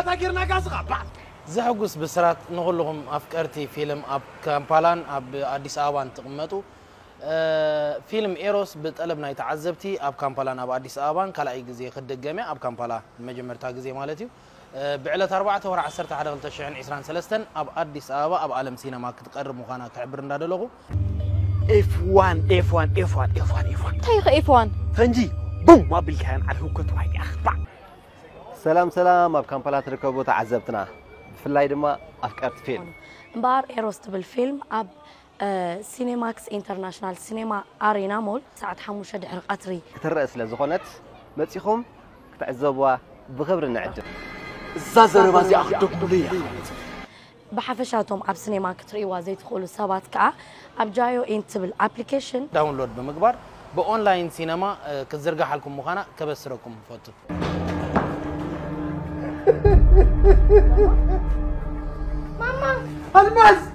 تاكرنا كاسقة زحقوس بسرات نقولهم أفكارتي فيلم أب كامبالان أب أديس أبان تقمتو فيلم إيروس بتقلبنا يتعذبتي أب كامبالان أب أديس أبان كلا أي جزء خد الجميع أب كامبالا المجمر تاجزي مالتيو بعلة 4 ورا 10 حدا قلت شعن 20 سلستن أب أديس أبا أب عالم سينما كتقرب مخانا كعبرنا دلوقو F1 تايخ F1 فنجي بوم ما بالكان على هوكت واحد أخبع سلام أب كامبالات ركبوا تعذبتنا في الليل ما أفكارت فيلم بار إيروس بالفيلم أب سينماكس انترناشنال سينما أرينا مول ساعة حموشة دحر قطري كترأس لزخونت متسيخهم كتعذبوا بخبر النعجب الزازر بازي أخدوك ليه بحفشاتهم أب سينما كتري وزيت خلو سبات كا أب جايو إنتبل أبليكيشن داونلود بمقبر بأونلاين سينما كزرقة حالكم مخانا كبسركم فوتو ماما الماس